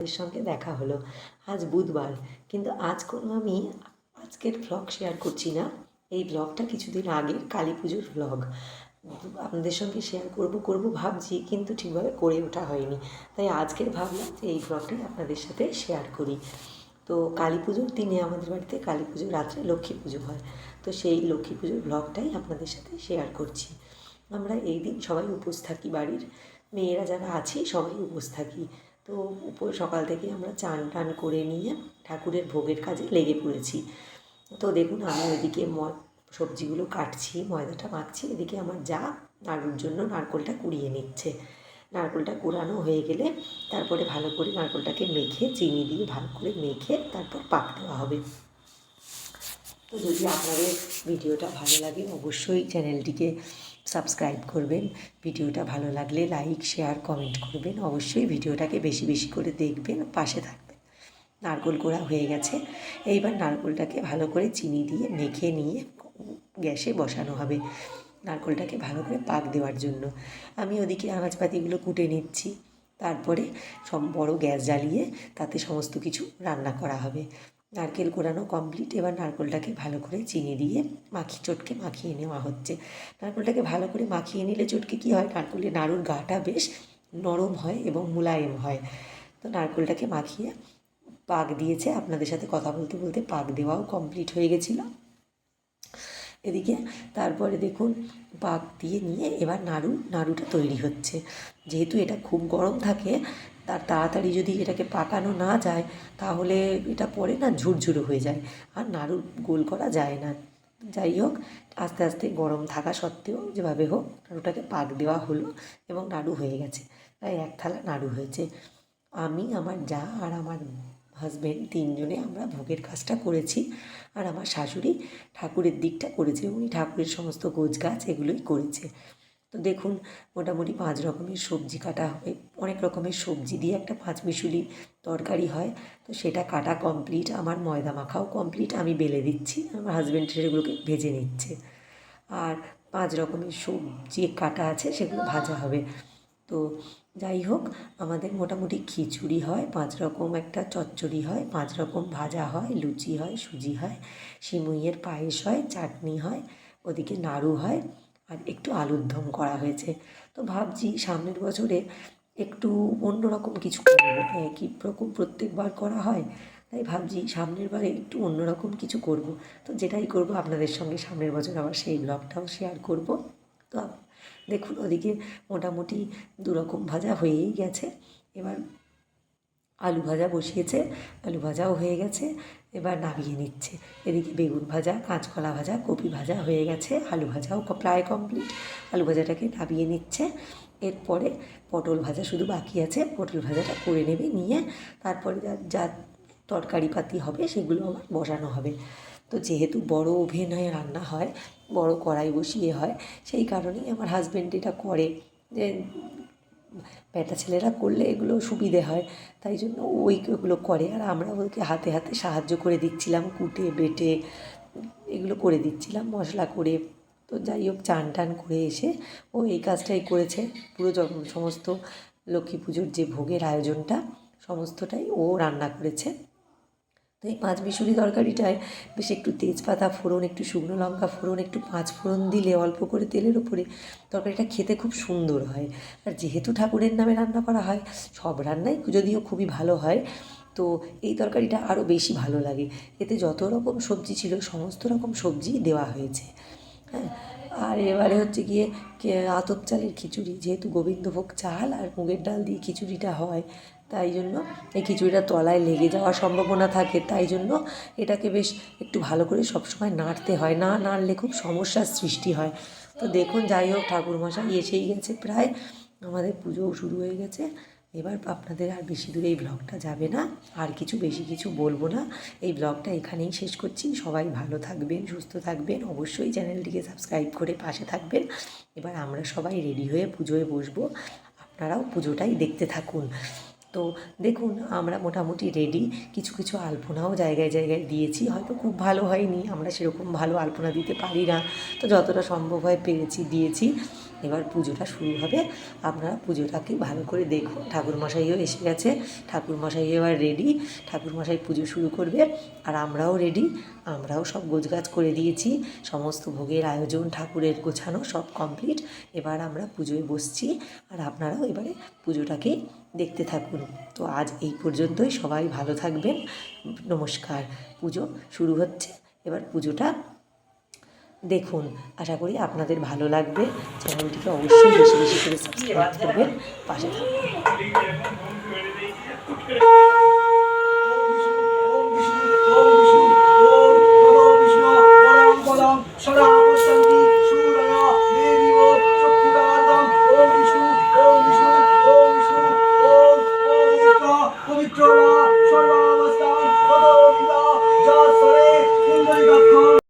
এর সঙ্গে দেখা হলো। আজ বুধবার, কিন্তু আমি আজকের ভ্লগ শেয়ার করছি না। এই ভ্লগটা কিছুদিন আগের কালী পুজোর ভ্লগ আপনাদের সঙ্গে শেয়ার করব ভাবছি, কিন্তু ঠিকভাবে করে ওঠা হয়নি। তাই আজকের ভাবলাম যে এই ভ্লগটাই আপনাদের সাথে শেয়ার করি। তো কালী পুজোর দিনে আমাদের বাড়িতে কালী পুজোর রাত্রে লক্ষ্মী পুজো হয়। তো সেই লক্ষ্মী পুজোর ভ্লগটাই আপনাদের সাথে শেয়ার করছি। আমরা এই দিন সবাই উপোস থাকি, বাড়ির মেয়েরা যারা আছি সবাই উপোস থাকি। তো সকাল থেকে আমরা চান টান করে নিয়ে ঠাকুরের ভোগের কাজে লেগে পড়েছি। তো দেখুন, আমি ওইদিকে সবজিগুলো কাটছি, ময়দাটা মাখছি, এদিকে আমার যা নাড়ুর জন্য নারকোলটা কুড়িয়ে নিচ্ছে। নারকোলটা কুড়ানো হয়ে গেলে তারপরে ভালো করে নারকোলটাকে মেখে চিনি দিয়ে ভালো করে মেখে তারপর পাক দেওয়া হবে। তো যদি আপনাদের ভিডিওটা ভালো লাগে অবশ্যই চ্যানেলটিকে সাবস্ক্রাইব করবেন। ভিডিওটা ভালো লাগলে লাইক শেয়ার কমেন্ট করবেন। অবশ্যই ভিডিওটাকে বেশি বেশি করে দেখবেন, পাশে থাকবেন। নারকোল কোড়া হয়ে গেছে, এইবার নারকোলটাকে ভালো করে চিনি দিয়ে মেখে নিয়ে গ্যাসে বসানো হবে নারকোলটাকে ভালো করে পাক দেওয়ার জন্য। আমি ওদিকে আনাজপাতিগুলো কুটে নিচ্ছি, তারপরে সব বড় গ্যাস জ্বালিয়ে তাতে সমস্ত কিছু রান্না করা হবে। নারকেল কোড়ানো কমপ্লিট, এবার নারকেলটাকে ভালো করে চিনি দিয়ে চটকে মাখিয়ে নেওয়া হচ্ছে। নারকেলটাকে ভালো করে মাখিয়ে নিলে চটকে কী হয়, নারকেলের নাড়ুর গাটা বেশ নরম হয় এবং মোলায়েম হয়। তো নারকেলটাকে মাখিয়ে পাক দিয়েছে, আপনাদের সাথে কথা বলতে বলতে পাক দেওয়াও কমপ্লিট হয়ে গেছিলো এদিকে। তারপরে দেখুন পাক দিয়ে নিয়ে এবার নাড়ুটা তৈরি হচ্ছে। যেহেতু এটা খুব গরম থাকে, তার তাড়াতাড়ি যদি এটাকে পাকানো না যায় তাহলে এটা পরে না ঝুরঝুরো হয়ে যায়, আর নাড়ু গোল করা যায় না। যাই হোক, আস্তে আস্তে গরম থাকা সত্ত্বেও যেভাবে হোক নাড়ুটাকে পাক দেওয়া হলো এবং নাড়ু হয়ে গেছে। প্রায় এক থালা নাড়ু হয়েছে। আমি, আমার যা আর আমার হাজব্যান্ড তিনজনে আমরা ভোগের কাজটা করেছি, আর আমার শাশুড়ি ঠাকুরের দিকটা করেছে। উনি ঠাকুরের সমস্ত গোছগাছ এগুলোই করেছে। তো দেখুন, মোটামুটি 5 রকমের সবজি কাটা হবে। অনেক রকমের সবজি দিয়ে একটা পাঁচমিশুলি তরকারি হয়, তো সেটা কাটা কমপ্লিট। আমার ময়দা মাখাও কমপ্লিট, আমি বেলে দিচ্ছি, আমার হাজব্যান্ড সেগুলোকে ভেজে নিচ্ছে। আর 5 রকমের সবজি কাটা আছে, সেগুলো ভাজা হবে। তো যাই হোক, আমাদের মোটামুটি খিচুড়ি হয়, 5 রকম একটা চচ্চড়ি হয়, 5 রকম ভাজা হয়, লুচি হয়, সুজি হয়, সিমুইয়ের পায়েস হয়, চাটনি হয়, ওদিকে নাড়ু হয়, আর একটু আলুর দম করা হয়েছে। তো ভাবছি সামনের বছরে একটু অন্যরকম কিছু করবো। একই রকম প্রত্যেকবার করা হয়, তাই ভাবছি সামনের বারে একটু অন্যরকম কিছু করব। তো যেটাই করব আপনাদের সঙ্গে সামনের বছর আবার সেই ব্লগটাও শেয়ার করব। তো দেখুন, ওদিকে মোটামুটি 2 রকম ভাজা হয়েই গেছে। এবার আলু ভাজা বসিয়েছে, আলু ভাজাও হয়ে গেছে, এবার নামিয়ে নিচ্ছে। এদিকে বেগুন ভাজা, কাঁচকলা ভাজা, কপি ভাজা হয়ে গেছে, আলু ভাজাও প্রায় কমপ্লিট। আলু ভাজাটাকে নামিয়ে নিচ্ছে। এরপরে পটল ভাজা শুধু বাকি আছে, পটল ভাজাটা করে নেবে, নিয়ে তারপরে যা তরকারিপাতি হবে সেগুলো আবার বসানো হবে। তো যেহেতু বড় ওভেনে রান্না হয়, বড় কড়াই বসিয়ে হয়, সেই কারণেই আমার হাজব্যান্ড এটা করে, যে বেটা ছেলেরা করলে এগুলো সুবিধে হয়, তাই জন্য ওগুলো করে। আর আমরা ওকে হাতে হাতে সাহায্য করে দিচ্ছিলাম, কুটে বেটে এগুলো করে দিচ্ছিলাম মশলা করে। তো যাই হোক, চান টান করে এসে ও এই কাজটাই করেছে। পুরো সমস্ত লক্ষ্মী পুজোর যে ভোগের আয়োজনটা সমস্তটাই ও রান্না করেছে। তো এই পাঁচমিশুলি তরকারিটায় বেশ একটু তেজপাতা ফোড়ন, একটু শুকনো লঙ্কা ফোড়ন, একটু পাঁচ ফোড়ন দিলে অল্প করে তেলের ওপরে তরকারিটা খেতে খুব সুন্দর হয়। আর যেহেতু ঠাকুরের নামে রান্না করা হয়, সব রান্নাই যদিও খুবই ভালো হয়, তো এই তরকারিটা আরও বেশি ভালো লাগে। এতে যত রকম সবজি ছিল সমস্ত রকম সবজি দেওয়া হয়েছে। হ্যাঁ, আর এবারে হচ্ছে গিয়ে আতপ চালের খিচুড়ি, যেহেতু গোবিন্দভোগ চাল আর মুগের ডাল দিয়ে খিচুড়িটা হয়, তাই জন্য এই খিচুড়িটা তলায় লেগে যাওয়ার সম্ভাবনা থাকে, তাই জন্য এটাকে বেশ একটু ভালো করে সবসময় নাড়তে হয়, না নাড়লে খুব সমস্যার সৃষ্টি হয়। তো দেখুন, যাই হোক, ঠাকুরমশাই এসেই গেছে প্রায়, আমাদের পুজোও শুরু হয়ে গেছে। এবার আপনাদের আর বেশি দূরে এই ব্লগটা যাবে না, আর বেশি কিছু বলবো না। এই ব্লগটা এখানেই শেষ করছি। সবাই ভালো থাকবেন, সুস্থ থাকবেন, অবশ্যই চ্যানেলটিকে সাবস্ক্রাইব করে পাশে থাকবেন। এবার আমরা সবাই রেডি হয়ে পুজোয় বসবো, আপনারাও পুজোটাই দেখতে থাকুন। তো দেখুন, আমরা মোটামুটি রেডি। কিছু কিছু আলপনাও জায়গায় জায়গায় দিয়েছি, হয়তো খুব ভালো হয়নি, আমরা সেরকম ভালো আলপনা দিতে পারি না, তো যতটা সম্ভব হয় পেরেছি দিয়েছি। এবার পুজোটা শুরু হবে। আপনারা পুজোটাকে ভালো করে দেখুন। ঠাকুরমশাইও এসে গেছে, ঠাকুরমশাই এবার রেডি, ঠাকুরমশাই পুজো শুরু করবে। আর আমরাও রেডি, আমরাও সব গোছগাছ করে দিয়েছি, সমস্ত ভোগের আয়োজন, ঠাকুরের গোছানো সব কমপ্লিট। এবার আমরা পুজোয় বসছি, আর আপনারাও এবারে পুজোটাকে দেখতে থাকুন। তো আজ এই পর্যন্তই, সবাই ভালো থাকবেন, নমস্কার। পুজো শুরু হচ্ছে, এবার পুজোটা দেখুন। আশা করি আপনাদের ভালো লাগবে। চ্যানেলটিকে অবশ্যই বেশি বেশি করে সাবস্ক্রাইব করবেন, পাশে থাকবেন।